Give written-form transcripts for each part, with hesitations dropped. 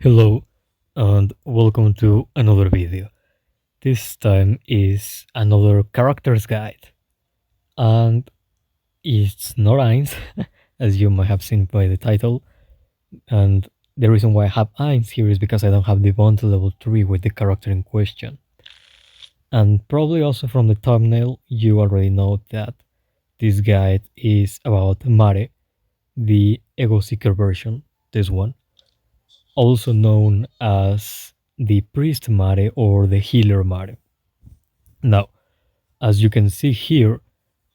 Hello and welcome to another video. This time is another character's guide and it's not Eins as you might have seen by the title, and the reason why I have Eins here is because I don't have the bond to level 3 with the character in question. And probably also from the thumbnail you already know that this guide is about Mare, the Ego Seeker version, this one, also known as the Priest Mare or the Healer Mare. Now, as you can see here,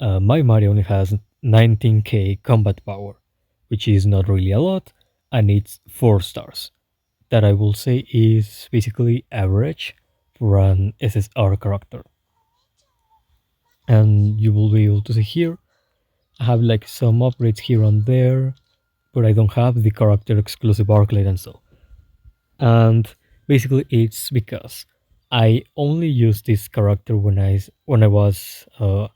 my Mare only has 19k combat power, which is not really a lot, and it's 4 stars. That I will say is basically average for an SSR character. And you will be able to see here, I have like some upgrades here and there, but I don't have the character exclusive arclight and so. And basically it's because I only used this character when I was low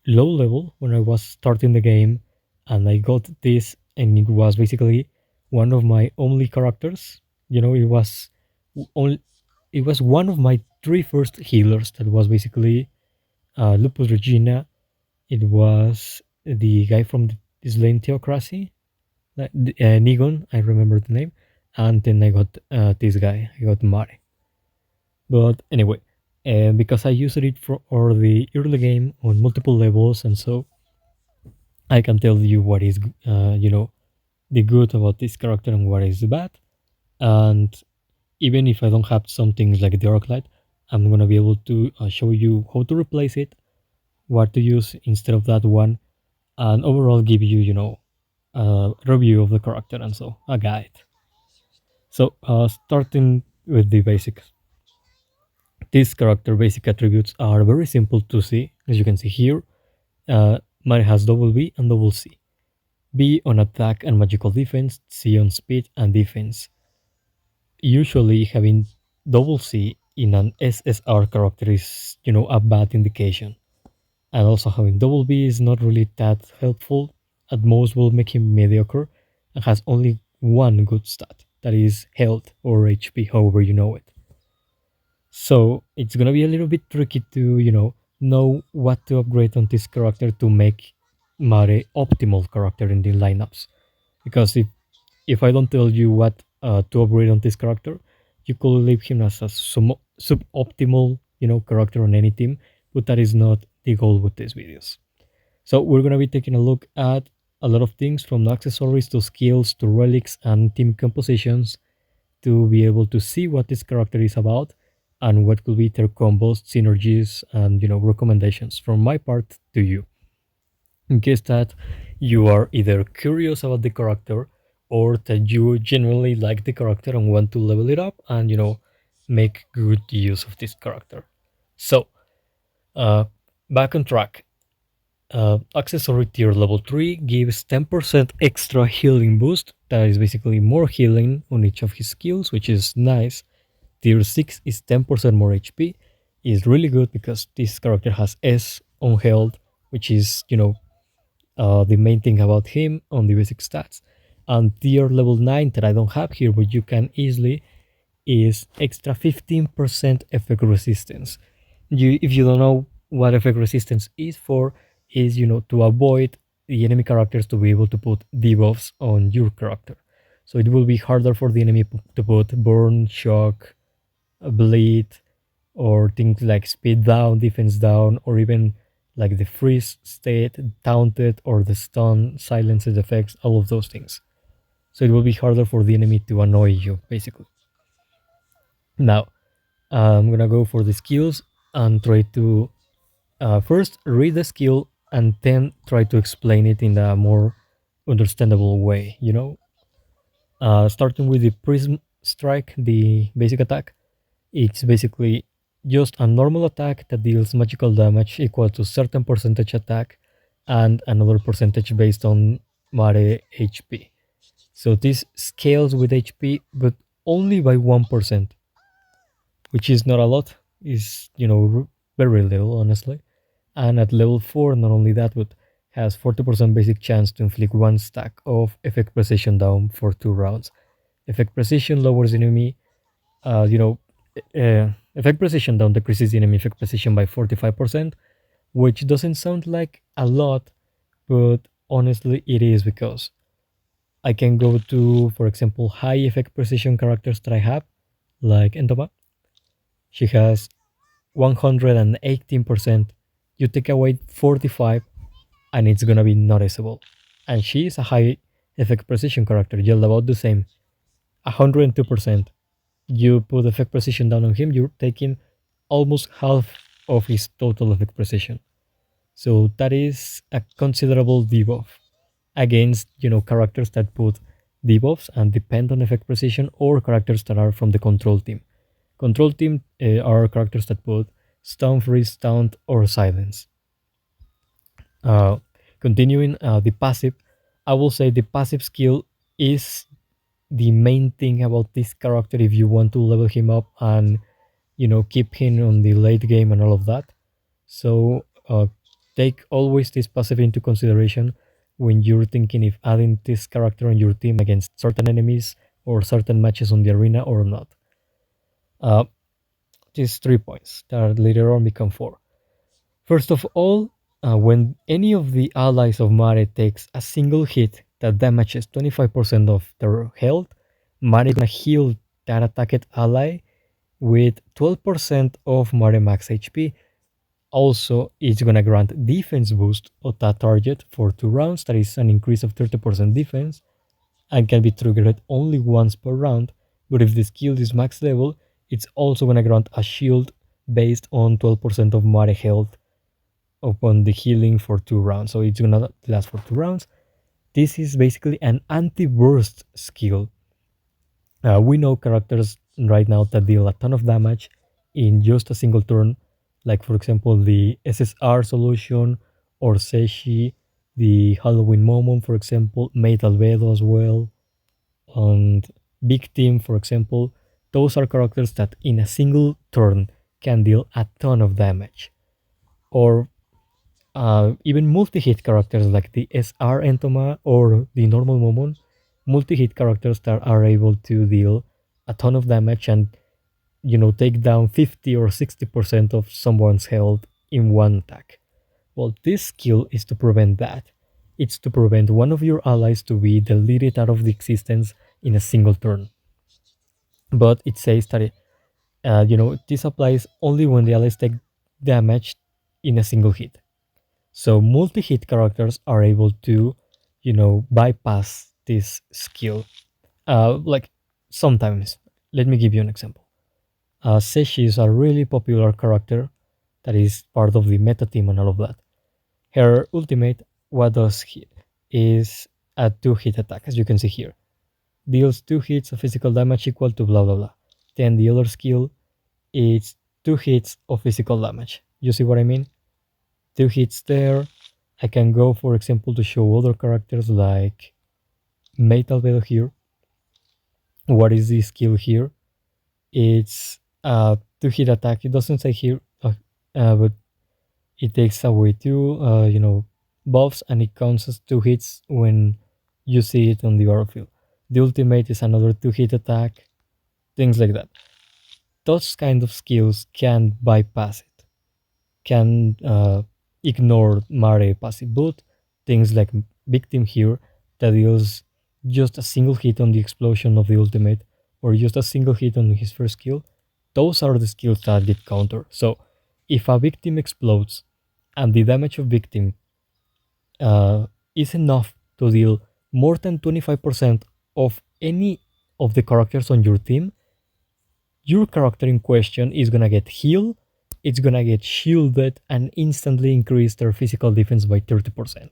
level, when I was starting the game, and I got this, and it was basically one of my only characters. You know, only it was one of my three first healers. That was basically Lupus Regina. It was the guy from the Slain Theocracy, Nigon. I remember the name, and then I got this guy. I got Mare. But anyway, because I used it for the early game on multiple levels, and so I can tell you what is, the good about this character and what is bad. And even if I don't have some things like the Arc Light, I'm gonna be able to show you how to replace it, what to use instead of that one, and overall give you, a review of the character and so a guide. So, starting with the basics. This character basic attributes are very simple to see, as you can see here. Mine has double B and double C. B on attack and magical defense, C on speed and defense. Usually having double C in an SSR character is, a bad indication. And also having double B is not really that helpful. At most will make him mediocre and has only one good stat, that is health or HP, however you know it. So it's gonna be a little bit tricky to, know what to upgrade on this character to make Mare optimal character in the lineups. Because if I don't tell you what to upgrade on this character, you could leave him as a suboptimal, character on any team, but that is not the goal with these videos. So we're gonna be taking a look at a lot of things from accessories to skills to relics and team compositions to be able to see what this character is about and what could be their combos, synergies, and recommendations from my part to you. In case that you are either curious about the character or that you genuinely like the character and want to level it up and make good use of this character. So, back on track. Accessory tier level 3 gives 10% extra healing boost. That is basically more healing on each of his skills, which is nice. Tier 6 is 10% more HP. Is really good because this character has S on health, which is, the main thing about him on the basic stats. And tier level 9 that I don't have here, but you can easily, is extra 15% effect resistance. If you don't know what effect resistance is for, is to avoid the enemy characters to be able to put debuffs on your character. So it will be harder for the enemy to put burn, shock, bleed, or things like speed down, defense down, or even like the freeze state, taunted, or the stun, silenced effects, all of those things. So it will be harder for the enemy to annoy you, basically. Now, I'm gonna go for the skills and try to first read the skill and then try to explain it in a more understandable way, starting with the Prism Strike, the basic attack. It's basically just a normal attack that deals magical damage equal to certain percentage attack and another percentage based on Mare HP. So this scales with HP, but only by 1%, which is not a lot. Is very little, honestly. And at level 4, not only that, but has 40% basic chance to inflict one stack of effect precision down for 2 rounds. Effect precision lowers enemy, uh, you know, effect precision down decreases enemy effect precision by 45%, which doesn't sound like a lot, but honestly it is because I can go to, for example, high effect precision characters that I have, like Endoma. She has 118%. You take away 45 and it's gonna be noticeable. And she is a high effect precision character, just about the same. 102%. You put effect precision down on him, you're taking almost half of his total effect precision. So that is a considerable debuff against characters that put debuffs and depend on effect precision, or characters that are from the control team. Control team are characters that put stun, freeze, stunt, or silence. Uh, Continuing the passive, I will say the passive skill is the main thing about this character if you want to level him up and keep him on the late game and all of that. So take always this passive into consideration when you're thinking if adding this character on your team against certain enemies or certain matches on the arena or not. Uh, these 3 points that later on become four. First of all, when any of the allies of Mare takes a single hit that damages 25% of their health, Mare is gonna heal that attacked ally with 12% of Mare max HP. Also, it's gonna grant defense boost of that target for 2 rounds, that is an increase of 30% defense, and can be triggered only once per round. But if the skill is max level, it's also gonna grant a shield based on 12% of Mare health upon the healing for 2 rounds. So it's gonna last for 2 rounds. This is basically an anti-burst skill. We know characters right now that deal a ton of damage in just a single turn, like for example the SSR solution or Seshi, the Halloween Momon, for example, Mate Albedo as well, and Big Team, for example. Those are characters that in a single turn can deal a ton of damage. Or even multi-hit characters like the SR Entoma or the normal Momon, multi-hit characters that are able to deal a ton of damage and take down 50 or 60% of someone's health in one attack. Well, this skill is to prevent that. It's to prevent one of your allies to be deleted out of the existence in a single turn. But it says that this applies only when the allies take damage in a single hit. So multi-hit characters are able to, bypass this skill. Like sometimes, let me give you an example. Seshi is a really popular character that is part of the meta team and all of that. Her ultimate, what does he, is a 2-hit attack, as you can see here. Deals 2 hits of physical damage equal to blah blah blah. Then the other skill is 2 hits of physical damage. You see what I mean? 2 hits there. I can go, for example, to show other characters like Metal Veil here. What is the skill here? It's a 2-hit attack. It doesn't say here, but it takes away 2, buffs, and it counts as 2 hits when you see it on the battlefield. The ultimate is another 2-hit attack, things like that. Those kind of skills can bypass it, can ignore Mare passive boot, things like Victim here that deals just a single hit on the explosion of the ultimate, or just a single hit on his first skill. Those are the skills that get countered. So if a victim explodes and the damage of victim is enough to deal more than 25% of any of the characters on your team, your character in question is gonna get healed, it's gonna get shielded, and instantly increase their physical defense by 30%.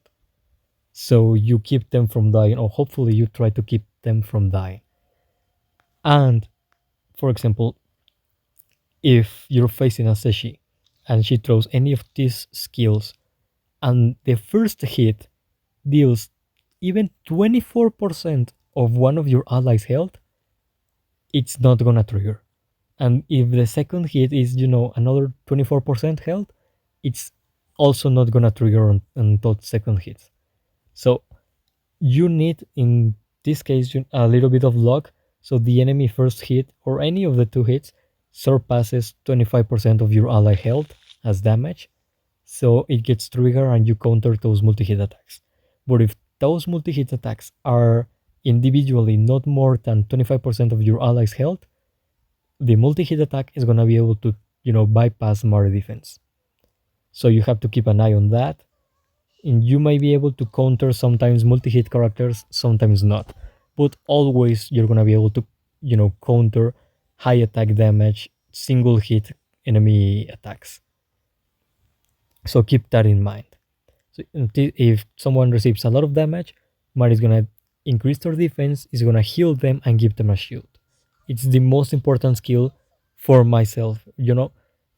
So you keep them from dying, or hopefully you try to keep them from dying. And for example, if you're facing a Seshi and she throws any of these skills and the first hit deals even 24% of one of your allies' health, it's not gonna trigger. And if the second hit is, another 24% health, it's also not gonna trigger on those second hits. So you need, in this case, a little bit of luck. So the enemy first hit, or any of the two hits, surpasses 25% of your ally health as damage. So it gets triggered and you counter those multi-hit attacks. But if those multi-hit attacks are individually not more than 25% of your ally's health, the multi-hit attack is gonna be able to, bypass Mare defense. So you have to keep an eye on that. And you might be able to counter sometimes multi-hit characters, sometimes not. But always you're gonna be able to, counter high attack damage, single hit enemy attacks. So keep that in mind. So if someone receives a lot of damage, Mare is gonna increase their defense, is gonna heal them and give them a shield. It's the most important skill for myself.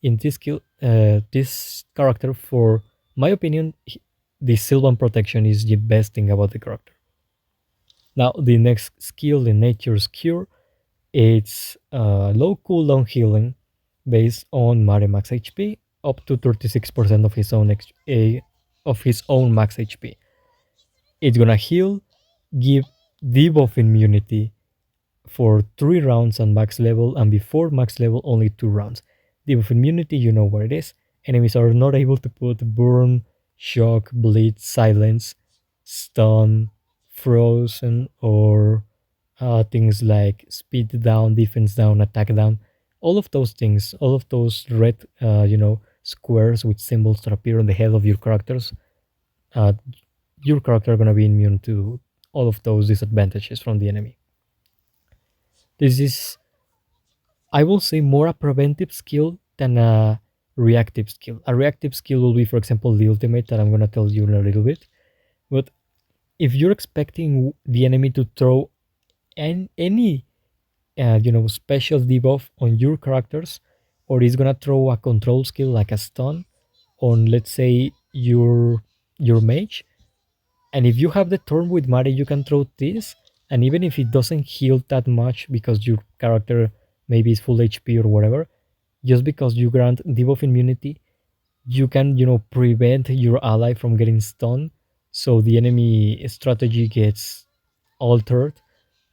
In this skill, this character, for my opinion, the Sylvan protection is the best thing about the character. Now, the next skill, the Nature's Cure, it's low cooldown healing based on Mare max HP up to 36% of his own max HP. It's gonna heal, give debuff immunity for 3 rounds on max level, and before max level only 2 rounds. Debuff immunity, you know what it is. Enemies are not able to put burn, shock, bleed, silence, stun, frozen, or things like speed down, defense down, attack down. All of those things, all of those red, squares with symbols that appear on the head of uh, your character are gonna be immune to all of those disadvantages from the enemy. This is, I will say, more a preventive skill than a reactive skill. A reactive skill will be, for example, the ultimate that I'm gonna tell you in a little bit. But if you're expecting the enemy to throw any special debuff on your characters, or he's gonna throw a control skill like a stun on, let's say, your mage, and if you have the turn with Mare, you can throw this, and even if it doesn't heal that much because your character maybe is full HP or whatever, just because you grant debuff immunity, you can, prevent your ally from getting stunned, so the enemy strategy gets altered,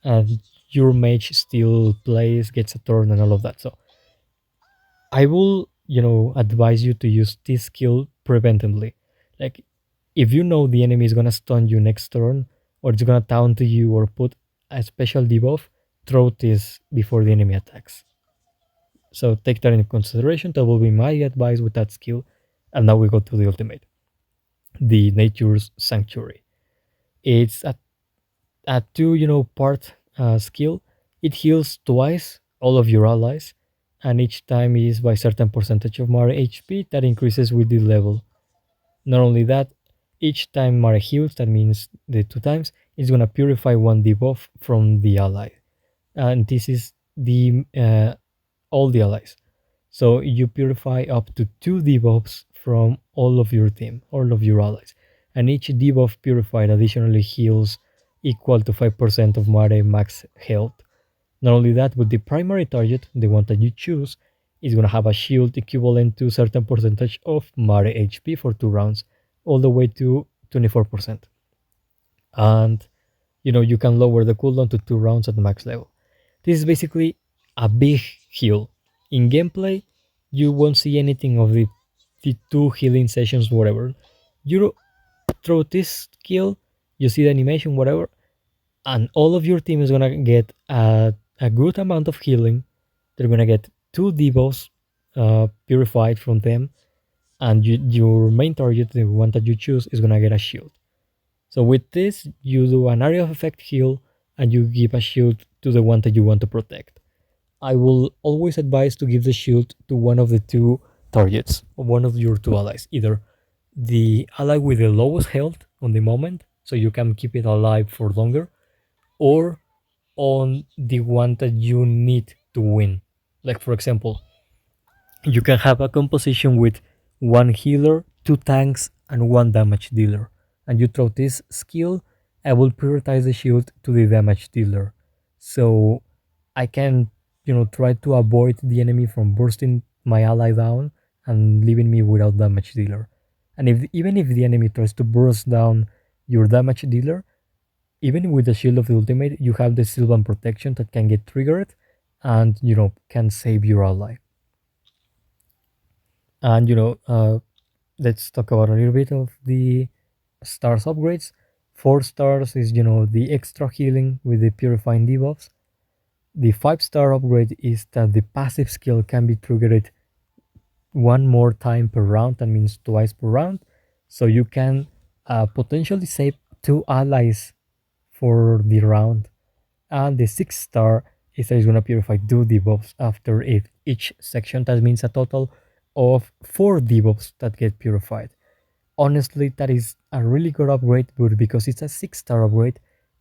and your mage still plays, gets a turn, and all of that. So I will, advise you to use this skill preventively. Like, if you know the enemy is gonna stun you next turn, or it's gonna taunt you, or put a special debuff, throw this before the enemy attacks. So take that into consideration. That will be my advice with that skill. And now we go to the ultimate, the Nature's Sanctuary. It's a two, part skill. It heals twice all of your allies, and each time is by certain percentage of Mare HP that increases with the level. Not only that, each time Mare heals, that means the 2 times, it's gonna purify one debuff from the ally, and this is the all the allies. So you purify up to 2 debuffs from all of your team, all of your allies, and each debuff purified additionally heals equal to 5% of Mare max health. Not only that, but the primary target, the one that you choose, is gonna have a shield equivalent to certain percentage of Mare HP for 2 rounds, all the way to 24%. And you can lower the cooldown to 2 rounds at max level. This is basically a big heal. In gameplay, you won't see anything of the 2 healing sessions, whatever. You throw this skill, you see the animation, whatever, and all of your team is gonna get a good amount of healing. They're gonna get 2 debuffs purified from them, and your main target, the one that you choose, is gonna get a shield. So with this, you do an area of effect heal, and you give a shield to the one that you want to protect. I will always advise to give the shield to one of the 2 targets, or one of your 2 allies, either the ally with the lowest health on the moment, so you can keep it alive for longer, or on the one that you need to win. Like, for example, you can have a composition with 1 healer, 2 tanks, and 1 damage dealer. And you throw this skill, I will prioritize the shield to the damage dealer. So I can, try to avoid the enemy from bursting my ally down and leaving me without damage dealer. And even if the enemy tries to burst down your damage dealer, even with the shield of the ultimate, you have the Sylvan protection that can get triggered and, can save your ally. And, let's talk about a little bit of the stars upgrades. 4 stars is, the extra healing with the purifying debuffs. The 5-star upgrade is that the passive skill can be triggered one more time per round. That means twice per round. So you can potentially save 2 allies for the round. And the 6-star is that it's going to purify 2 debuffs after each section. That means a total of 4 debuffs that get purified. Honestly, that is a really good upgrade, but because it's a 6-star upgrade,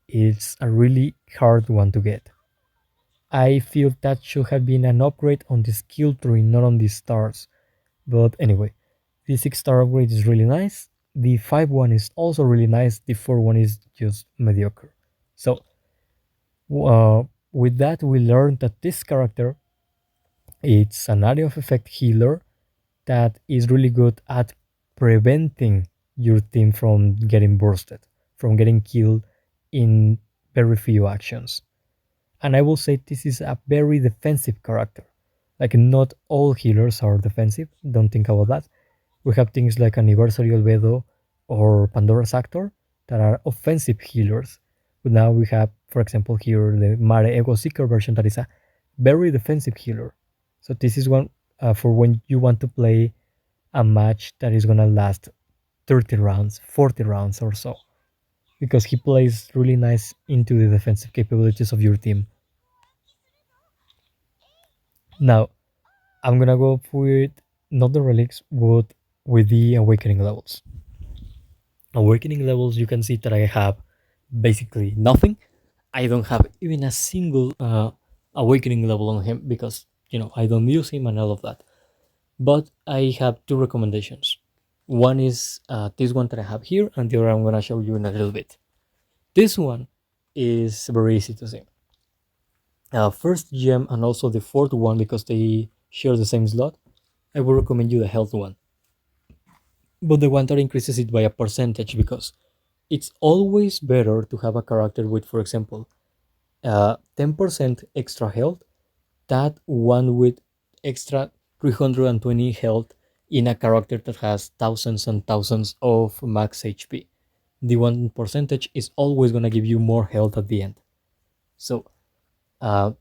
it's a really hard one to get. I feel that should have been an upgrade on the skill tree, not on the stars. But anyway, the 6-star upgrade is really nice. The 5 one is also really nice. The 4 one is just mediocre. So, with that, we learned that this character, it's an area of effect healer that is really good at preventing your team from getting bursted, from getting killed in very few actions. And I will say this is a very defensive character. Like, not all healers are defensive, don't think about that. We have things like Anniversary Albedo or Pandora's Actor that are offensive healers. But now we have, for example, here the Mare Ego Seeker version that is a very defensive healer. So this is one for when you want to play a match that is gonna last 30 rounds, 40 rounds or so. Because he plays really nice into the defensive capabilities of your team. Now, I'm gonna go with not the relics, but with the awakening levels. Awakening levels, you can see that I have basically nothing. I don't have even a single awakening level on him because I don't use him and all of that. But I have 2 recommendations. One is this one that I have here, and the other I'm gonna show you in a little bit. This one is very easy to see. First gem and also the fourth one because they share the same slot. I would recommend you the health one, but the one that increases it by a percentage because it's always better to have a character with, for example, 10% extra health, that one with extra 320 health in a character that has thousands and thousands of max HP. The one percentage is always gonna give you more health at the end. So uh,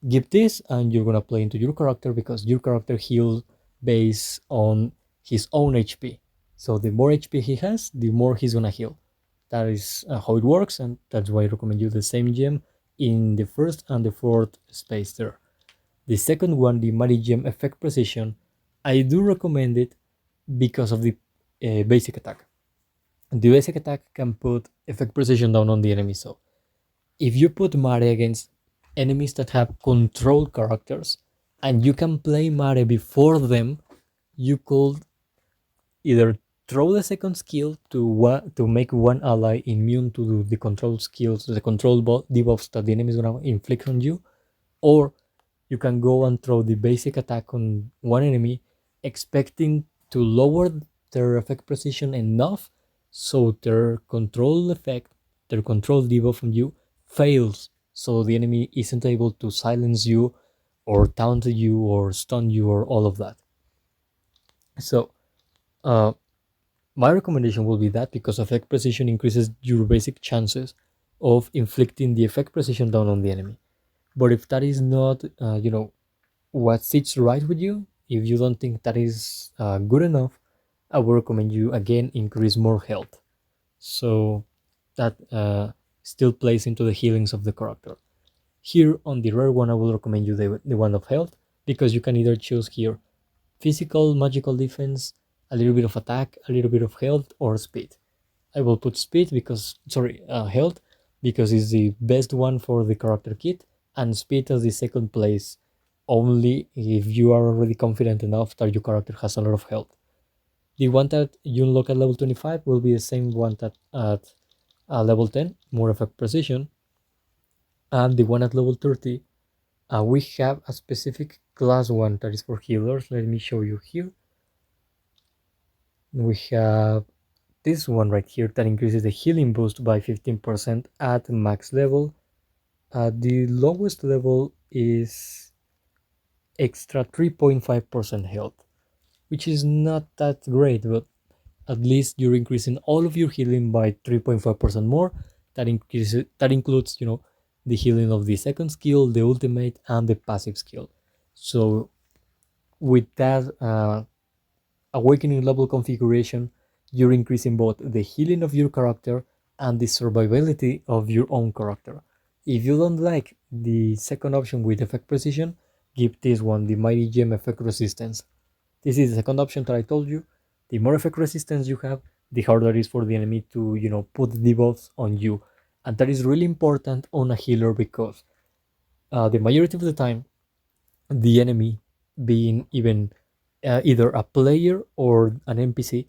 give this and you're gonna play into your character because your character heals based on his own HP. So the more HP he has, the more he's gonna heal. That is how it works, and that's why I recommend you the same gem in the first and the fourth space there. The second one, the Mari Gem Effect Precision, I do recommend it because of the basic attack. The basic attack can put Effect Precision down on the enemy, so if you put Mare against enemies that have control characters and you can play Mare before them, you could either throw the second skill to make one ally immune to the control skills, the control debuffs that the enemy is gonna inflict on you, or you can go and throw the basic attack on one enemy, expecting to lower their effect precision enough so their control effect, their control debuff on you fails, so the enemy isn't able to silence you or taunt you or stun you or all of that. So uh, my recommendation will be that because effect precision increases your basic chances of inflicting the effect precision down on the enemy. But if that is not, what sits right with you, if you don't think that is good enough, I would recommend you again increase more health. So that still plays into the healings of the character. Here on the rare one, I will recommend you the one of health because you can either choose here physical, magical defense, a little bit of attack, a little bit of health, or speed. I will put speed because, sorry, health because it's the best one for the character kit, and speed as the second place only if you are already confident enough that your character has a lot of health. The one that you unlock at level 25 will be the same one that at level 10, more effect precision, and the one at level 30, we have a specific class one that is for healers. Let me show you here. We have this one right here that increases the healing boost by 15% at max level. The lowest level is extra 3.5% health, which is not that great, but at least you're increasing all of your healing by 3.5% more. That includes, the healing of the second skill, the ultimate, and the passive skill. So with that awakening level configuration, you're increasing both the healing of your character and the survivability of your own character. If you don't like the second option with effect precision, give this one the mighty gem effect resistance. This is the second option that I told you. The more effect resistance you have, the harder it is for the enemy to, put debuffs on you. And that is really important on a healer because the majority of the time, the enemy, being even either a player or an NPC,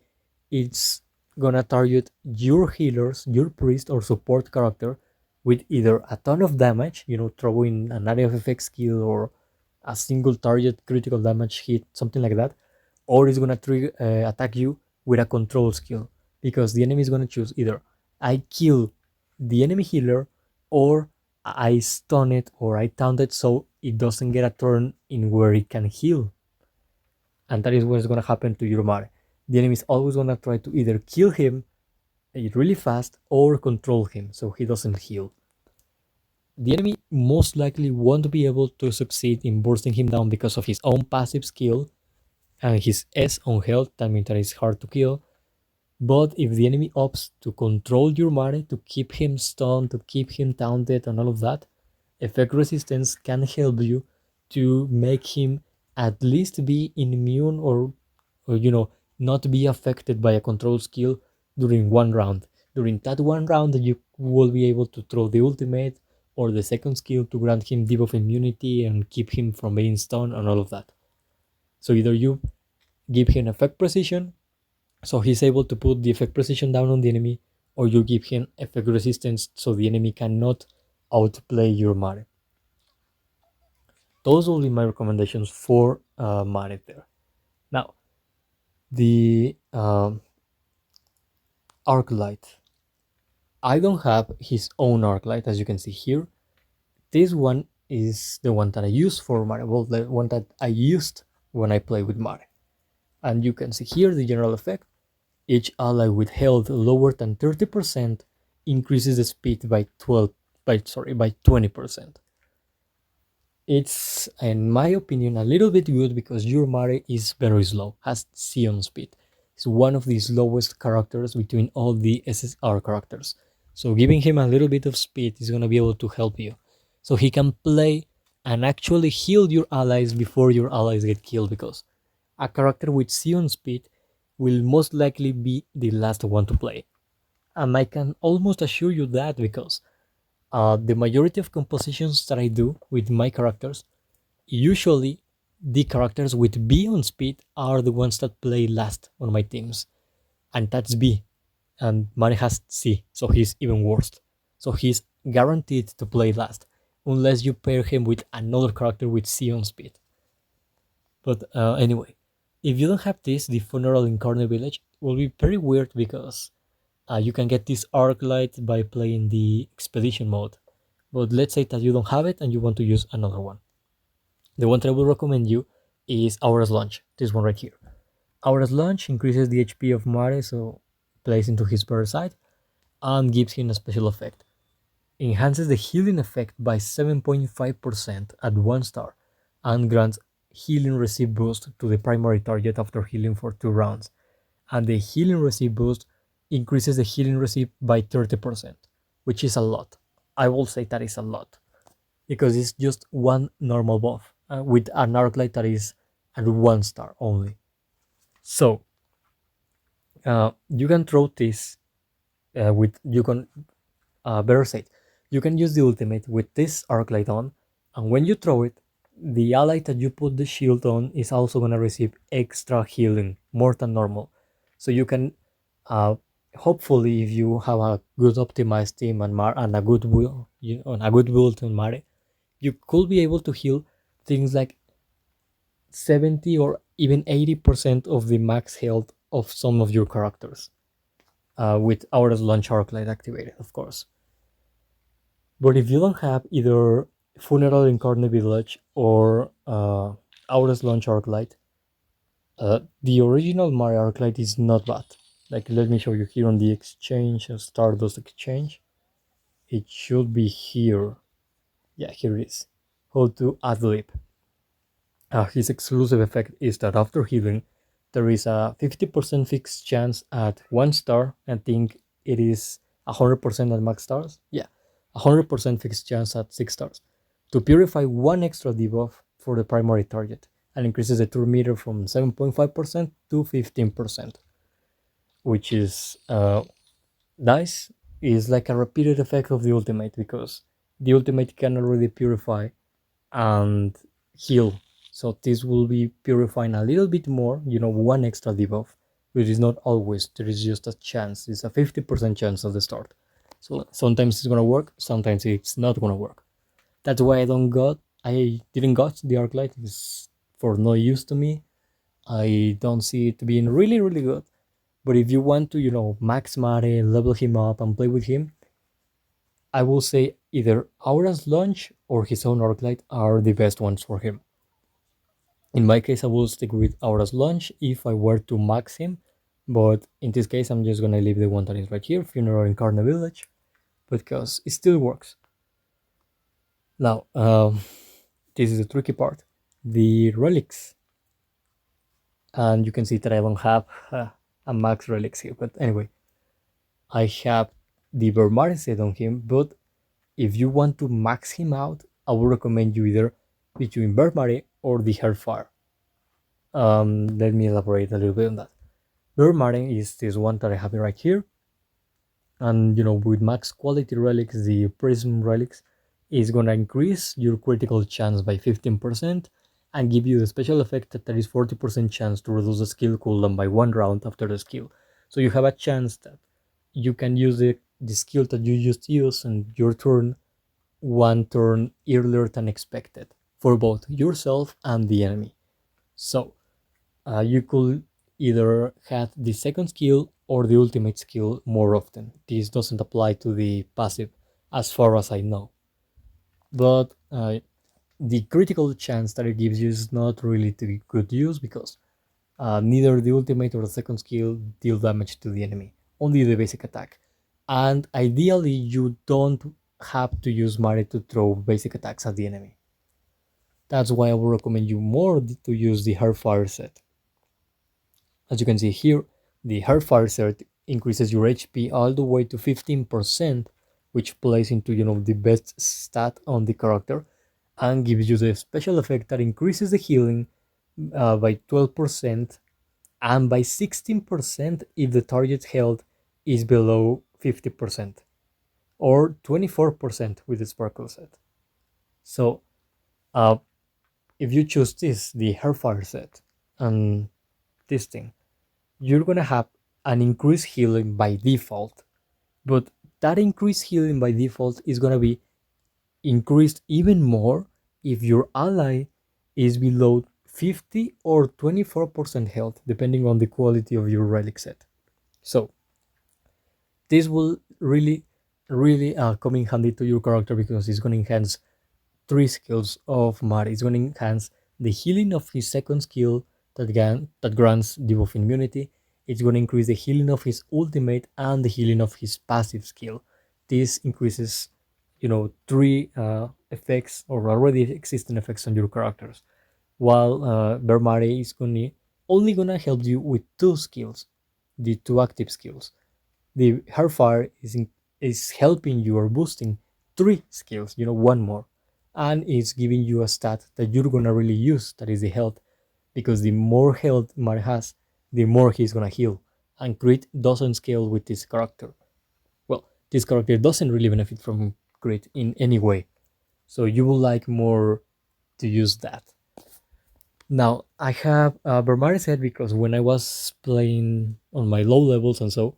it's gonna target your healers, your priest or support character with either a ton of damage, throwing an area of effect skill or a single target critical damage hit, something like that, or it's gonna attack you with a control skill because the enemy is gonna choose either I kill the enemy healer or I stun it or I taunt it so it doesn't get a turn in where it can heal. And that is what's gonna happen to your Mare. The enemy is always gonna try to either kill him really fast or control him so he doesn't heal. The enemy most likely won't be able to succeed in bursting him down because of his own passive skill and his S on health, that means that is hard to kill. But if the enemy opts to control your Mare, to keep him stunned, to keep him taunted and all of that, effect resistance can help you to make him at least be immune or not be affected by a control skill during one round. During that one round, you will be able to throw the ultimate or the second skill to grant him debuff immunity and keep him from being stunned and all of that. So either you give him effect precision, so he's able to put the effect precision down on the enemy, or you give him effect resistance so the enemy cannot outplay your Mare. Those will be my recommendations for Mare there. Now, the arc light. I don't have his own arc light, as you can see here. This one is the one that I use for Mare, well, the one that I used when I play with Mare. And you can see here the general effect. Each ally with health lower than 30% increases the speed by 20%. It's, in my opinion, a little bit good because your Mare is very slow, has Sion speed. It's one of the slowest characters between all the SSR characters. So giving him a little bit of speed is going to be able to help you. So he can play and actually heal your allies before your allies get killed, because a character with Sion speed will most likely be the last one to play. And I can almost assure you that because the majority of compositions that I do with my characters, usually the characters with B on speed are the ones that play last on my teams. And that's B. And Mane has C, so he's even worse. So he's guaranteed to play last, unless you pair him with another character with C on speed. But anyway, if you don't have this, the funeral in Corner Village will be very weird because you can get this arc light by playing the expedition mode. But let's say that you don't have it and you want to use another one. The one that I will recommend you is Aura's Launch, this one right here. Aura's Launch increases the HP of Mare, so plays into his better side, and gives him a special effect. Enhances the healing effect by 7.5% at 1 star, and grants healing receive boost to the primary target after healing for 2 rounds. And the healing receive boost increases the healing receive by 30%, which is a lot. I will say that is a lot, because it's just one normal buff with an arc light that is at 1 star only. So you can throw this with, you can better said, you can use the ultimate with this arc light on, and when you throw it, the ally that you put the shield on is also gonna receive extra healing, more than normal. So you can, hopefully, if you have a good optimized team and a good build, a good build on Mare, you could be able to heal things like 70 or even 80% of the max health of some of your characters. with Aura's launch arc light activated, of course. But if you don't have either Funeral Incarnate Village or Aura's launch arc light, the original Mare arc light is not bad. Like, let me show you here on the exchange, Stardust exchange. It should be here. Yeah, here it is. Hold to Adlib. His exclusive effect is that after healing, there is a 50% fixed chance at 1 star. I think it is 100% at max stars. Yeah, 100% fixed chance at 6 stars. To purify 1 extra debuff for the primary target and increases the turn meter from 7.5% to 15%, which is nice. Is like a repeated effect of the ultimate because the ultimate can already purify and heal. So this will be purifying a little bit more, 1 extra debuff, which is not always, there is just a chance. It's a 50% chance at the start. So sometimes it's gonna work, sometimes it's not gonna work. That's why I didn't got the arc light. It's for no use to me. I don't see it being really, really good. But if you want to, max Mare, level him up and play with him, I will say either Aura's launch or his own arc light are the best ones for him. In my case, I will stick with Aura's launch if I were to max him, but in this case, I'm just gonna leave the one that is right here, Funeral Incarnate Village, because it still works. Now, this is the tricky part, the relics, and you can see that I don't have a max relics here, but anyway, I have the Vermare set on him, but if you want to max him out, I would recommend you either between Vermare or the Hairfire. Let me elaborate a little bit on that. Mare is this one that I have right here, and with max quality relics, the Prism relics is gonna increase your critical chance by 15% and give you the special effect that there is 40% chance to reduce the skill cooldown by 1 round after the skill. So you have a chance that you can use the skill that you just used in your turn 1 turn earlier than expected for both yourself and the enemy. So you could either have the second skill or the ultimate skill more often. This doesn't apply to the passive as far as I know. But the critical chance that it gives you is not really to good use because neither the ultimate or the second skill deal damage to the enemy, only the basic attack. And ideally, you don't have to use Mare to throw basic attacks at the enemy. That's why I would recommend you more to use the Hairfire set. As you can see here, the Hairfire set increases your HP all the way to 15%, which plays into the best stat on the character and gives you the special effect that increases the healing by 12% and by 16% if the target's health is below 50% or 24% with the Sparkle set. So if you choose the Hairfire set and this thing, you're gonna have an increased healing by default, but that increased healing by default is gonna be increased even more if your ally is below 50 or 24% health, depending on the quality of your relic set. So this will really, really come in handy to your character because it's going to enhance 3 skills of Mare. It's going to enhance the healing of his second skill that grants debuff immunity. It's going to increase the healing of his ultimate and the healing of his passive skill. This increases, 3 effects or already existing effects on your characters, while Vermare is only gonna help you with 2 skills, the 2 active skills. The Hairfire is helping you or boosting 3 skills, one more, and it's giving you a stat that you're gonna really use. That is the health, because the more health Mare has, the more he's gonna heal. And crit doesn't scale with this character. Well, this character doesn't really benefit from crit in any way, so you will like more to use that. Now, I have Vermaris head because when I was playing on my low levels and so,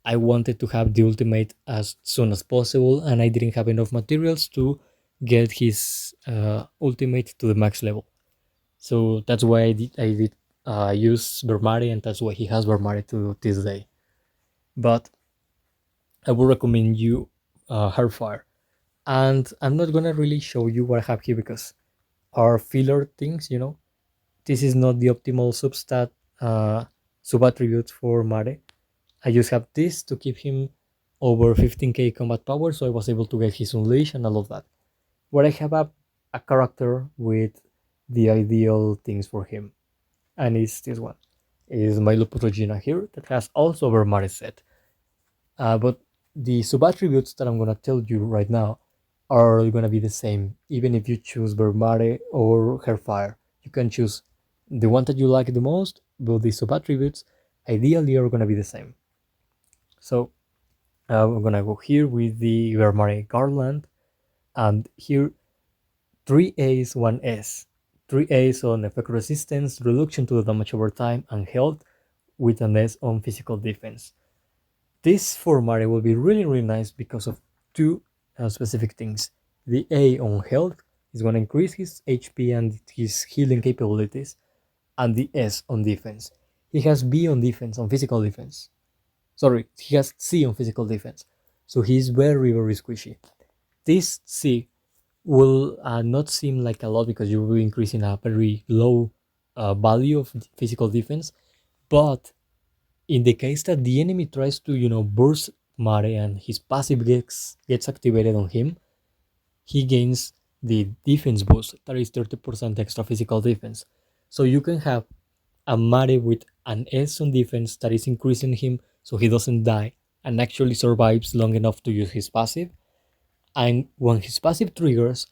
I wanted to have the ultimate as soon as possible, and I didn't have enough materials to get his ultimate to the max level. So that's why I did use Vermari, and that's why he has Vermari to this day. But I would recommend you Hairfire. And I'm not gonna really show you what I have here because are filler things, This is not the optimal substat sub attributes for Mare. I just have this to keep him over 15k combat power, so I was able to get his unleash and all of that. Where I have a character with the ideal things for him, and it's this one. Is my Lupus Regina here that has also over Mare set. But the sub attributes that I'm gonna tell you right now are gonna be the same, even if you choose Vermare or Hairfire. You can choose the one that you like the most, but the sub attributes ideally are gonna be the same. So I'm gonna go here with the Vermare Garland, and here 3A's, 1S. 3A's on effect resistance, reduction to the damage over time, and health, with an S on physical defense. This for Mare will be really nice because of two specific things. The A on health is going to increase his HP and his healing capabilities, and the S on defense. He has B on defense, on physical defense. Sorry, he has C on physical defense. So he's very squishy. This C will not seem like a lot because you will be increasing a very low value of physical defense, but in the case that the enemy tries to, burst Mare and his passive gets activated on him, he gains the defense boost, that is 30% extra physical defense. So you can have a Mare with an S on defense that is increasing him so he doesn't die and actually survives long enough to use his passive. And when his passive triggers,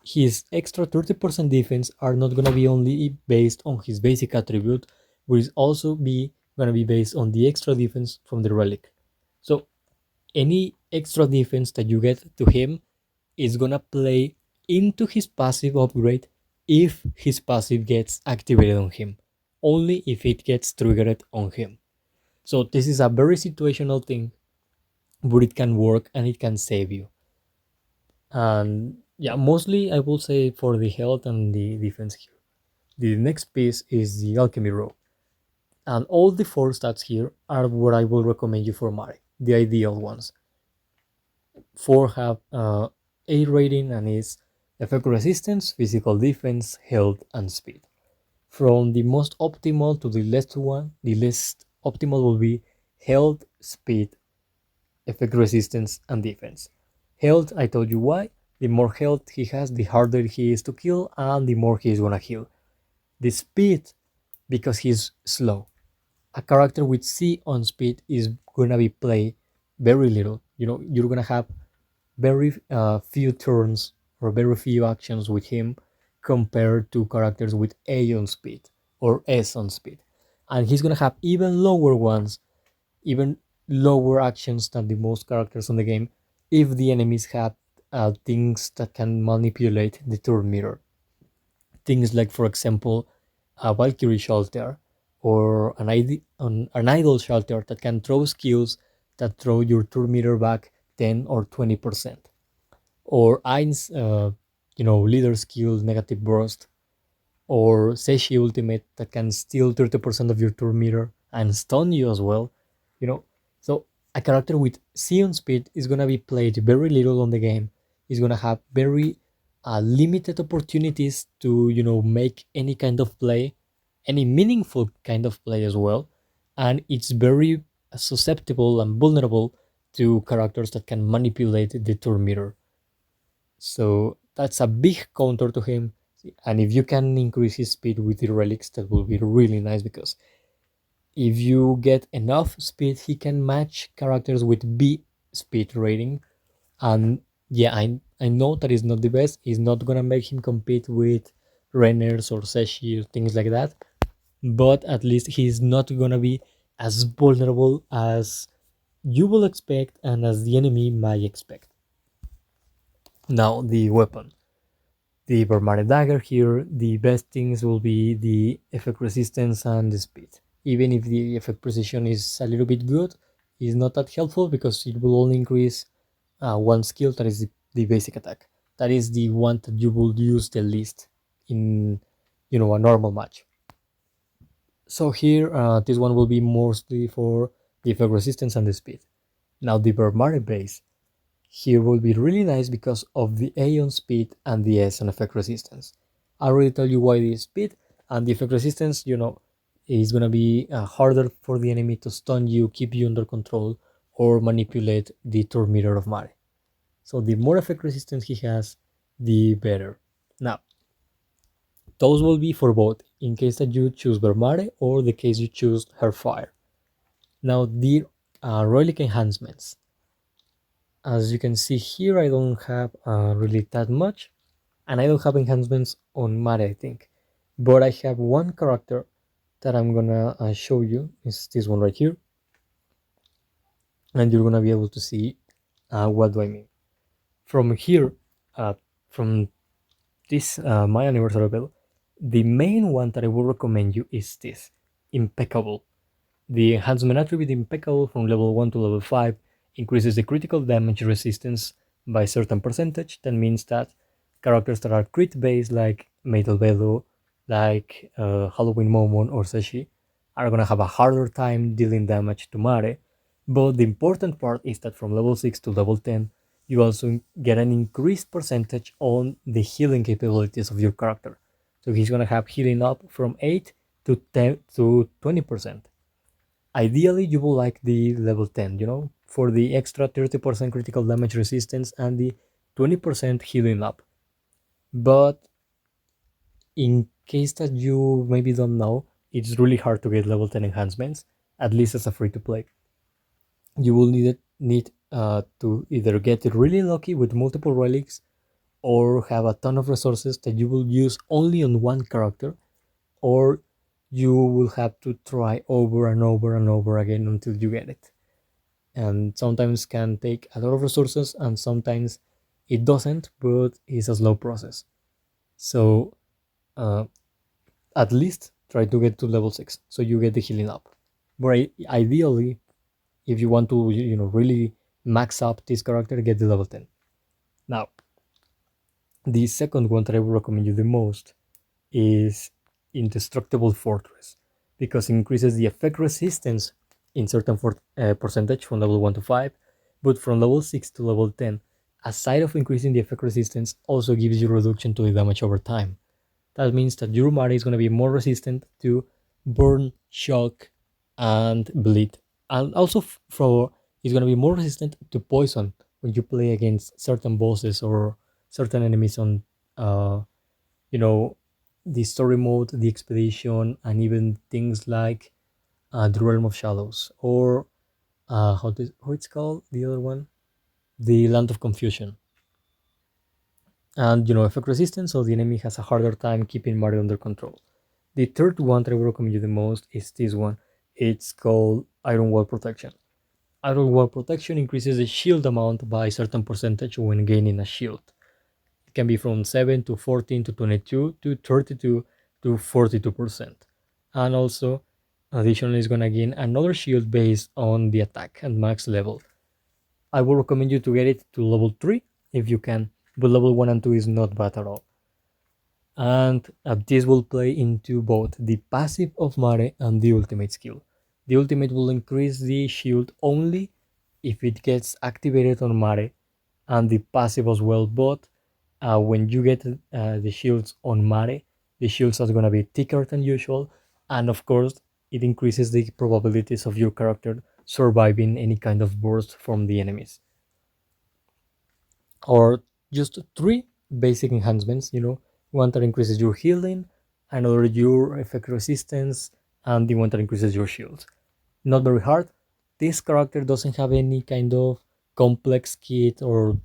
his extra 30% defense are not going to be only based on his basic attribute, but is also going to be based on the extra defense from the relic. So any extra defense that you get to him is going to play into his passive upgrade if his passive gets activated on him, only if it gets triggered on him. So this is a very situational thing, but it can work and it can save you. And yeah, mostly I will say for the health and the defense here. The next piece is the alchemy row. And all the four stats here are what I will recommend you for Mare, the ideal ones. Four have A rating and is effect resistance, physical defense, health, and speed. From the most optimal to the least one, the least optimal will be health, speed, effect resistance, and defense. Health, I told you why. The more health he has, the harder he is to kill, and the more he is gonna heal. The speed, because he's slow. A character with C on speed is gonna be played very little. You're gonna have very few turns or very few actions with him compared to characters with A on speed or S on speed. And he's gonna have even lower ones, even lower actions than the most characters on the game if the enemies have things that can manipulate the turn meter. Things like, for example, a Valkyrie shelter or an idol shelter that can throw skills that throw your turn meter back 10 or 20%. Or Ein's, leader skill negative burst, or Seshi ultimate that can steal 30% of your turn meter and stun you as well. You know, so a character with Sion speed is gonna be played very little on the game. Is gonna have very limited opportunities to make any kind of play, any meaningful kind of play as well, and it's very susceptible and vulnerable to characters that can manipulate the turn meter. So that's a big counter to him. And if you can increase his speed with the relics, that will be really nice because if you get enough speed, he can match characters with B speed rating. And yeah, I know that is not the best. It's not gonna make him compete with Renners or Seshi or things like that. But at least he's not gonna be as vulnerable as you will expect and as the enemy might expect. Now the weapon. The Permanent Dagger here, the best things will be the effect resistance and the speed. Even if the effect precision is a little bit good, it's not that helpful because it will only increase one skill, that is the basic attack. That is the one that you will use the least in a normal match. So here, this one will be mostly for the effect resistance and the speed. Now the Mare base here will be really nice because of the A on speed and the S on effect resistance. I already tell you why the speed and the effect resistance, is gonna be harder for the enemy to stun you, keep you under control, or manipulate the turn meter of Mare. So the more effect resistance he has, the better. Now, those will be for both in case that you choose Vermare or the case you choose Herfire. Now the relic enhancements. As you can see here, I don't have really that much, and I don't have enhancements on Mare, I think. But I have one character that I'm gonna show you. Is this one right here, and you're gonna be able to see what do I mean. From here, from this my anniversary bill, the main one that I will recommend you is this Impeccable. The enhancement attribute Impeccable from level 1 to level 5 increases the critical damage resistance by a certain percentage. That means that characters that are crit based, like Metal Velo, like Halloween Momon or Seshi, are gonna have a harder time dealing damage to Mare. But the important part is that from level 6 to level 10, you also get an increased percentage on the healing capabilities of your character. So he's gonna have healing up from 8 to 10 to 20%. Ideally, you will like the level 10, for the extra 30% critical damage resistance and the 20% healing up. But in case that you maybe don't know, it's really hard to get level 10 enhancements, at least as a free to play. You will need to either get really lucky with multiple relics or have a ton of resources that you will use only on one character, or you will have to try over and over and over again until you get it. And sometimes can take a lot of resources and sometimes it doesn't, but it's a slow process. So uh, at least try to get to level 6 so you get the healing up. But ideally, if you want to really max up this character, get the level 10. Now, the second one that I would recommend you the most is Indestructible Fortress, because it increases the effect resistance in certain percentage from level 1 to 5, but from level 6 to level 10, aside of increasing the effect resistance, also gives you reduction to the damage over time. That means that your Mare is going to be more resistant to burn, shock, and bleed. And also for it's going to be more resistant to poison when you play against certain bosses or certain enemies on uh, you know the story mode, the expedition, and even things like the Realm of Shadows, or how it's called, the other one, the Land of Confusion. And effect resistance, so the enemy has a harder time keeping Mario under control. The third one that I would recommend you the most is this one. It's called Iron Wall Protection. Iron Wall Protection increases the shield amount by a certain percentage when gaining a shield. It can be from 7 to 14 to 22 to 32 to 42%. And also, additionally, it's gonna gain another shield based on the attack and max level. I would recommend you to get it to level 3 if you can, but level 1 and 2 is not bad at all. And this will play into both the passive of Mare and the ultimate skill. The ultimate will increase the shield only if it gets activated on Mare, and the passive as well, but when you get the shields on Mare, the shields are going to be thicker than usual, and of course it increases the probabilities of your character surviving any kind of burst from the enemies. Or just three basic enhancements, one that increases your healing, another your effect resistance, and the one that increases your shield. Not very hard. This character doesn't have any kind of complex kit or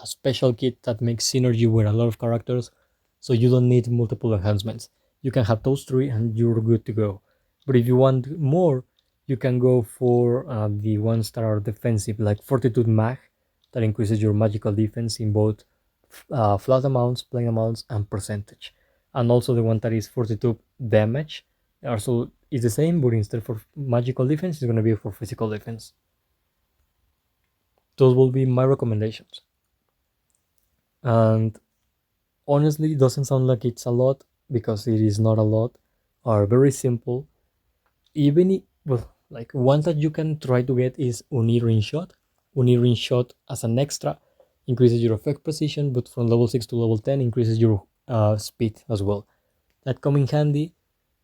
a special kit that makes synergy with a lot of characters, so you don't need multiple enhancements. You can have those three and you're good to go. But if you want more, you can go for the ones that are defensive, like Fortitude Mag, that increases your magical defense in both flat amounts, plain amounts, and percentage. And also the one that is Fortitude Damage, also is the same, but instead for magical defense, it's going to be for physical defense. Those will be my recommendations. And honestly, it doesn't sound like it's a lot because it is not a lot, are very simple. Even well, Like one that you can try to get is Unirin Shot. Unirin Shot as an extra increases your effect precision, but from level 6 to level 10 increases your speed as well. That come in handy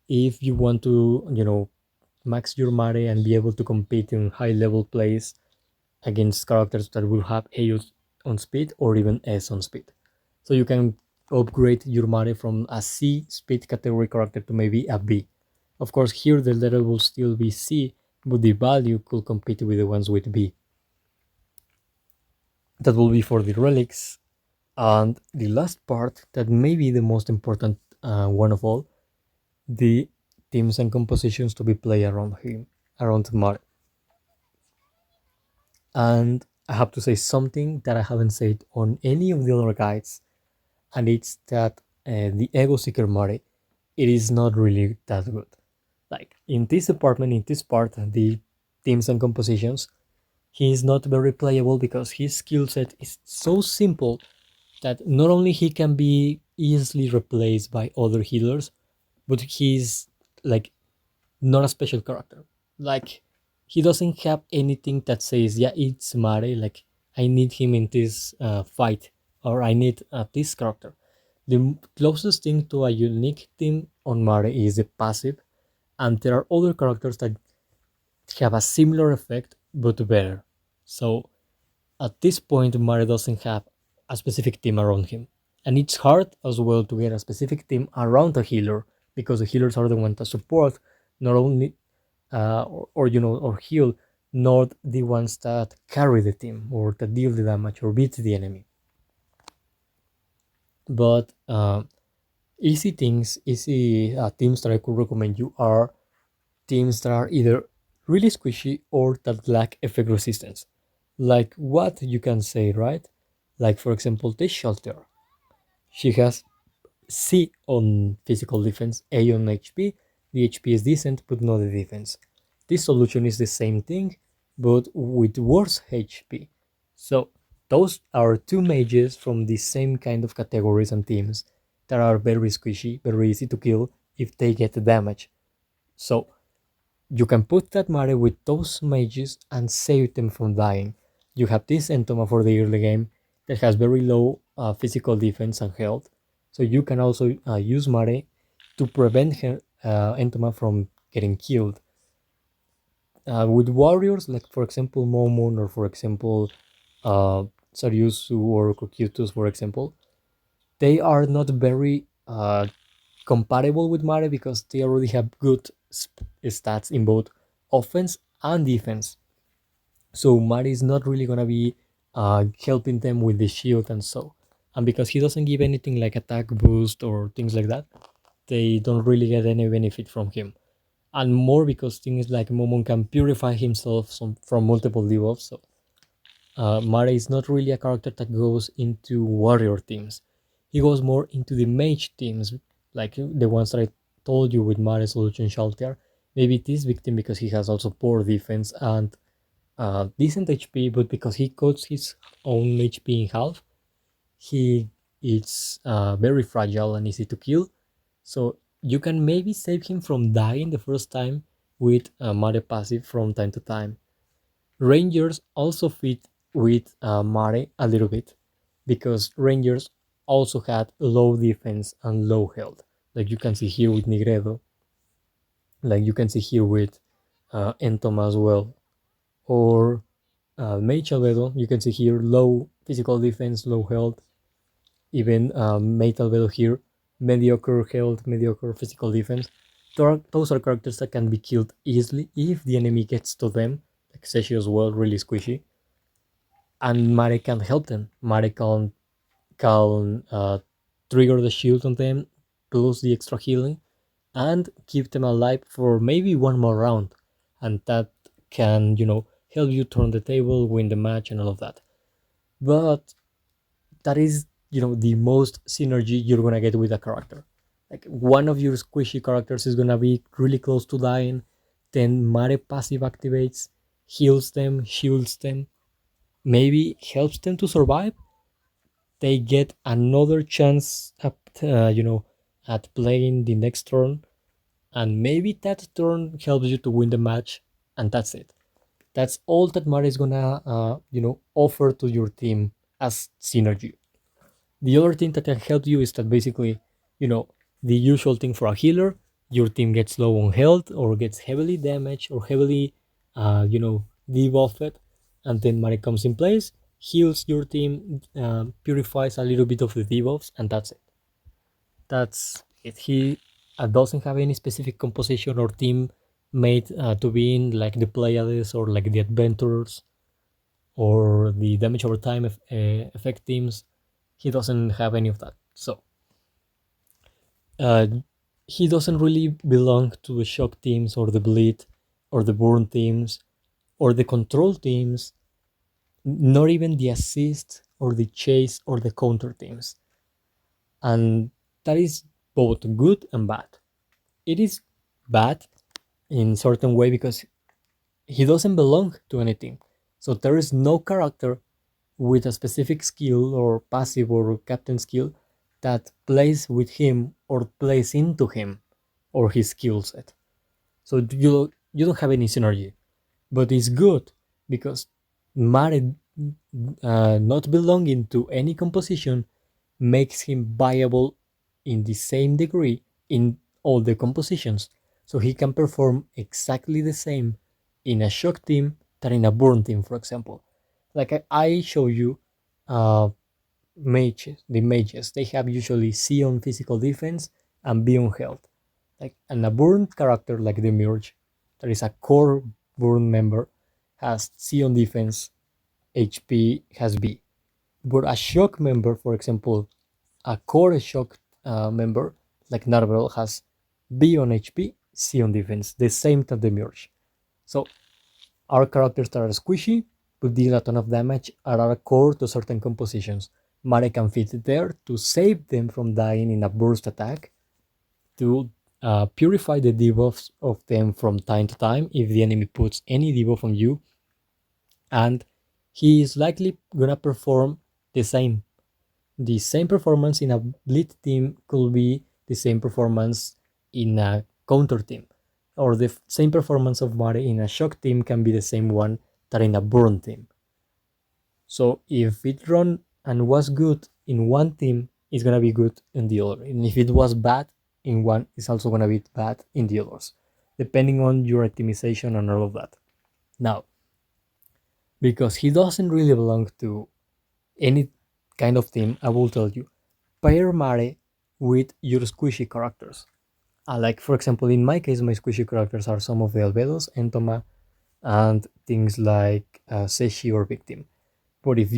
if you want to, max your Mare and be able to compete in high level plays against characters that will have A on speed or even S on speed. So you can upgrade your Mare from a C speed category character to maybe a B. Of course, here the level will still be C, but the value could compete with the ones with B. That will be for the relics. And the last part, that may be the most important one of all, the themes and compositions to be played around him, around Mare. And I have to say something that I haven't said on any of the other guides, and it's that the Ego Seeker Mare, it is not really that good. Like in this department, in this part, the themes and compositions, he is not very playable because his skill set is so simple that not only he can be easily replaced by other healers, but he's like not a special character. Like he doesn't have anything that says, yeah, it's Mare. Like I need him in this fight, or I need this character. The closest thing to a unique theme on Mare is the passive, and there are other characters that have a similar effect but better. So at this point, Mare doesn't have a specific team around him. And it's hard as well to get a specific team around a healer because the healers are the ones that support not only or heal, not the ones that carry the team or that deal the damage or beat the enemy. But easy teams that I could recommend you are teams that are either really squishy or that lack effect resistance. Like what you can say, right? Like for example, this shelter. She has C on physical defense, A on HP. The HP is decent, but not the defense. This solution is the same thing, but with worse HP. So those are two mages from the same kind of categories and teams that are very squishy, very easy to kill if they get damage. So you can put that Mare with those mages and save them from dying. You have this Entoma for the early game that has very low physical defense and health, so you can also use Mare to prevent Entoma from getting killed. With warriors, like for example Momon or for example uh, Saryusu or Kokyutus, for example, they are not very compatible with Mare because they already have good stats in both offense and defense. So Mare is not really gonna be helping them with the shield and so. And because he doesn't give anything like attack boost or things like that, they don't really get any benefit from him. And more because things like Momon can purify himself from multiple debuffs. So Mare is not really a character that goes into warrior teams. He goes more into the mage teams, like the ones that I told you with Mare Solution Shelter. Maybe it is victim because he has also poor defense and decent HP, but because he cuts his own HP in half, he is very fragile and easy to kill. So you can maybe save him from dying the first time with Mare passive from time to time. Rangers also fit with Mare a little bit because Rangers also had low defense and low health. Like you can see here with Nigredo, like you can see here with Entoma as well, or Mage Albedo. You can see here low physical defense, low health. Even Mate Albedo here, mediocre health, mediocre physical defense. Those are characters that can be killed easily if the enemy gets to them. Like Seshi as well, really squishy, and Mare can help them. Mare can trigger the shield on them, plus the extra healing, and keep them alive for maybe one more round. And that can, help you turn the table, win the match, and all of that. But that is, the most synergy you're gonna get with a character. Like one of your squishy characters is gonna be really close to dying, then Mare passive activates, heals them, shields them, maybe helps them to survive. They get another chance at playing the next turn, and maybe that turn helps you to win the match and that's it. That's all that Mare is gonna offer to your team as synergy. The other thing that can help you is that basically, you know, the usual thing for a healer, your team gets low on health or gets heavily damaged or heavily, debuffed, and then Mare comes in place, heals your team, purifies a little bit of the debuffs, and that's it. That's it. He doesn't have any specific composition or team made to be in, like the Pleiades or like the Adventurers or the damage over time effect teams. He doesn't have any of that. So uh, he doesn't really belong to the shock teams or the bleed or the burn teams or the control teams, not even the assist or the chase or the counter teams. And that is both good and bad. It is bad in certain way because he doesn't belong to any team. So there is no character with a specific skill or passive or captain skill that plays with him or plays into him or his skill set. So you don't have any synergy, but it's good because Mare not belonging to any composition makes him viable in the same degree in all the compositions. So he can perform exactly the same in a shock team than in a burn team, for example. Like I show you, uh, the mages, they have usually C on physical defense and B on health. Like and a burn character like the Mirage, that is a core burn member, has C on defense, HP has B. But a shock member, for example, a core shock member like Narvel has B on HP, C on defense, the same as the Mirage. So our characters that are squishy but deal a ton of damage are core to certain compositions. Mare can fit there to save them from dying in a burst attack, to purify the debuffs of them from time to time if the enemy puts any debuff on you, and he is likely gonna perform the same. The same performance in a bleed team could be the same performance in a counter team, or the same performance of Mare in a shock team can be the same one that in a burn team. So if it run and was good in one team, it's gonna be good in the other, and if it was bad in one, it's also gonna be bad in the others, depending on your optimization and all of that. Now, because he doesn't really belong to any kind of team, I will tell you, pair Mare with your squishy characters. Like, for example, in my case, my squishy characters are some of the Albedos, Entoma, and things like Seshi or Victim. But if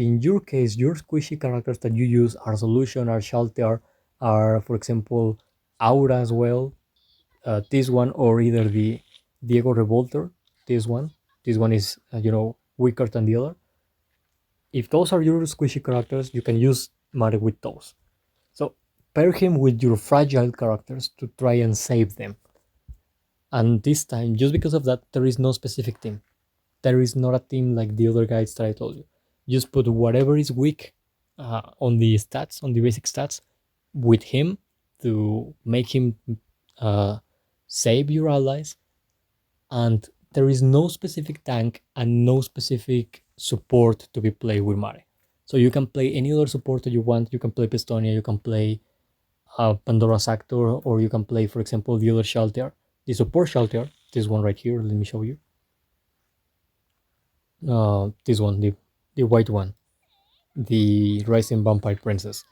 in your case, your squishy characters that you use are Solution, are Shelter, are, for example, Aura as well, this one, or either the Diego Revolter, this one. This one is, weaker than the other. If those are your squishy characters, you can use Mare with those. So pair him with your fragile characters to try and save them. And this time, just because of that, there is no specific team. There is not a team like the other guides that I told you. Just put whatever is weak on the stats, on the basic stats, with him to make him save your allies. And there is no specific tank and no specific support to be played with Mare. So you can play any other support that you want. You can play Pistonia, you can play Pandora's Actor, or you can play, for example, the other Shelter, the support Shelter, this one right here. Let me show you. This one, the white one, the Rising Vampire Princess.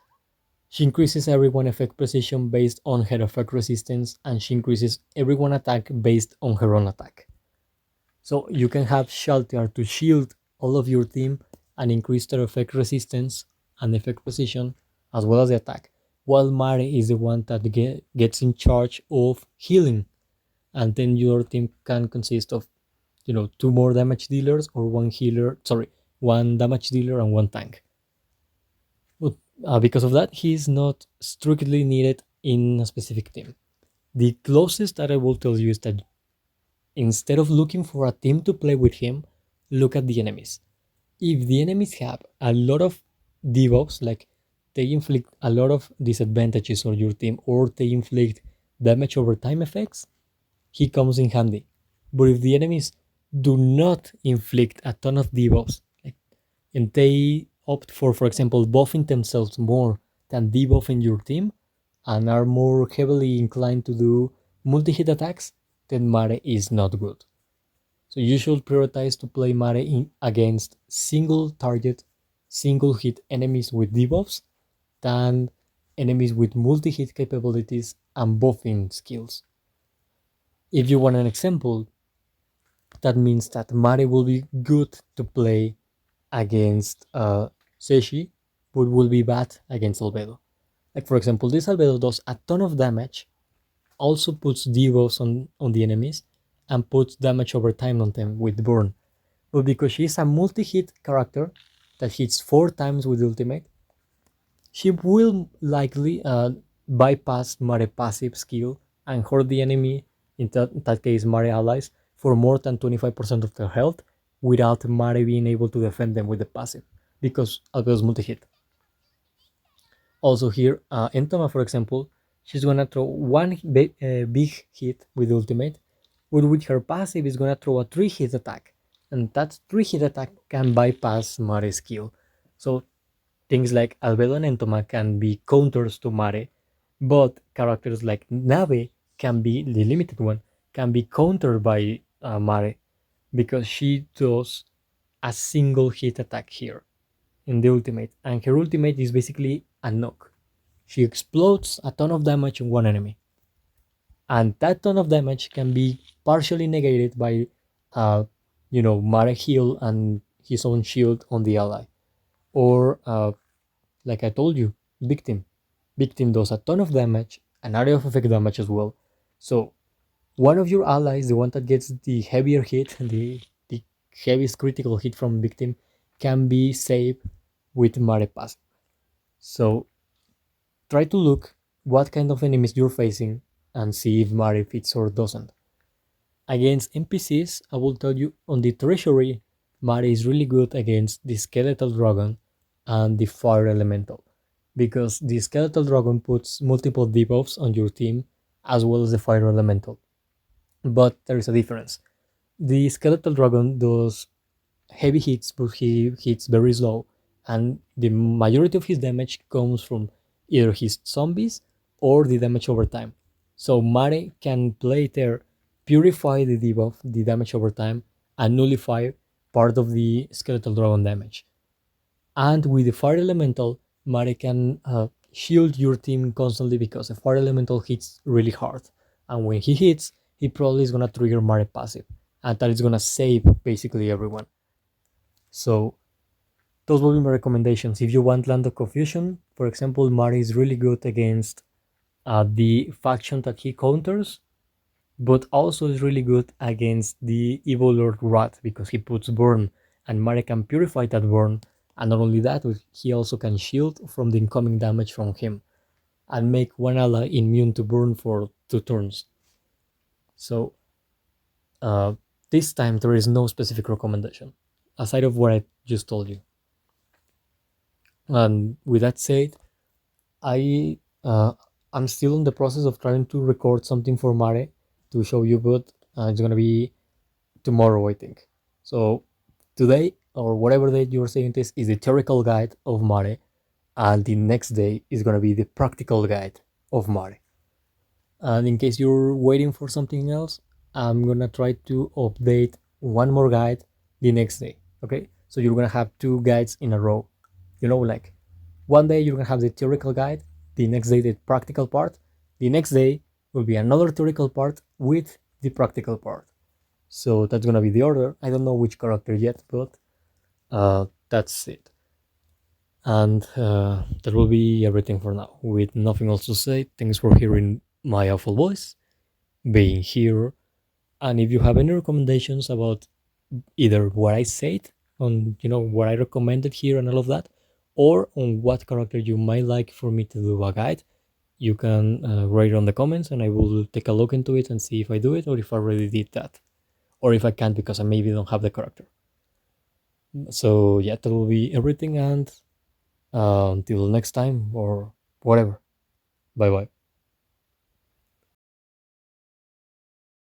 She increases everyone effect precision based on her effect resistance, and she increases everyone attack based on her own attack. So you can have Shelter to shield all of your team and increase their effect resistance and effect precision as well as the attack, while Mare is the one that gets in charge of healing, and then your team can consist of two more damage dealers or one damage dealer and one tank. But because of that, he is not strictly needed in a specific team. The closest that I will tell you is that instead of looking for a team to play with him, look at the enemies. If the enemies have a lot of debuffs, like they inflict a lot of disadvantages on your team or they inflict damage over time effects, he comes in handy. But if the enemies do not inflict a ton of debuffs, like, and they opt for example, buffing themselves more than debuffing your team, and are more heavily inclined to do multi-hit attacks, then Mare is not good. So you should prioritize to play Mare against single target, single hit enemies with debuffs than enemies with multi-hit capabilities and buffing skills. If you want an example, that means that Mare will be good to play against Seshi, but will be bad against Albedo. Like for example, this Albedo does a ton of damage, also puts debuffs on the enemies, and puts damage over time on them with Burn. But because she's a multi-hit character that hits 4 times with ultimate, she will likely bypass Mare passive skill and hurt the enemy, in that case Mare allies, for more than 25% of their health without Mare being able to defend them with the passive, because Albedo's multi-hit. Also here, Entoma, for example, she's gonna throw one big hit with ultimate, but with her passive is gonna throw a 3-hit attack, and that 3-hit attack can bypass Mare's skill. So things like Albedo and Entoma can be counters to Mare, but characters like Nave can be, the limited one, can be countered by Mare, because she does a single hit attack here in the ultimate, and her ultimate is basically a knock. She explodes a ton of damage on one enemy, and that ton of damage can be partially negated by, uh, Mare heal and his own shield on the ally, or like I told you, victim. Victim does a ton of damage, an area of effect damage as well. So one of your allies, the one that gets the heavier hit, the heaviest critical hit from victim, can be saved with Mare Pass. So try to look what kind of enemies you're facing and see if Mare fits or doesn't. Against NPCs, I will tell you on the treasury, Mare is really good against the skeletal dragon and the fire elemental, because the skeletal dragon puts multiple debuffs on your team as well as the fire elemental. But there is a difference. The skeletal dragon does heavy hits, but he hits very slow, and the majority of his damage comes from either his zombies or the damage over time. So Mare can play there, purify the debuff, the damage over time, and nullify part of the skeletal dragon damage. And with the fire elemental, Mare can shield your team constantly, because the fire elemental hits really hard, and when he hits, he probably is gonna trigger Mare passive, and that is gonna save basically everyone. So those will be my recommendations. If you want Land of Confusion, for example, Mare is really good against the faction that he counters, but also is really good against the Evil Lord Rat, because he puts burn, and Mare can purify that burn, and not only that, he also can shield from the incoming damage from him, and make one ally immune to burn for 2 turns. So this time there is no specific recommendation, aside of what I just told you. And with that said, I I'm still in the process of trying to record something for Mare to show you, but it's gonna be tomorrow, I think. So today, or whatever day you're saying this, is the theoretical guide of Mare, and the next day is gonna be the practical guide of Mare. And in case you're waiting for something else, I'm gonna try to update one more guide the next day. Okay, so you're gonna have 2 guides in a row. Like one day you're gonna have the theoretical guide, the next day the practical part, the next day will be another theoretical part with the practical part. So that's gonna be the order. I don't know which character yet, but that's it. And that will be everything for now. With nothing else to say, thanks for hearing my awful voice, being here, and if you have any recommendations about either what I said on, what I recommended here and all of that, or on what character you might like for me to do a guide, you can write on the comments, and I will take a look into it and see if I do it, or if I already did that, or if I can't because I maybe don't have the character. So yeah, that will be everything, and until next time or whatever. Bye bye.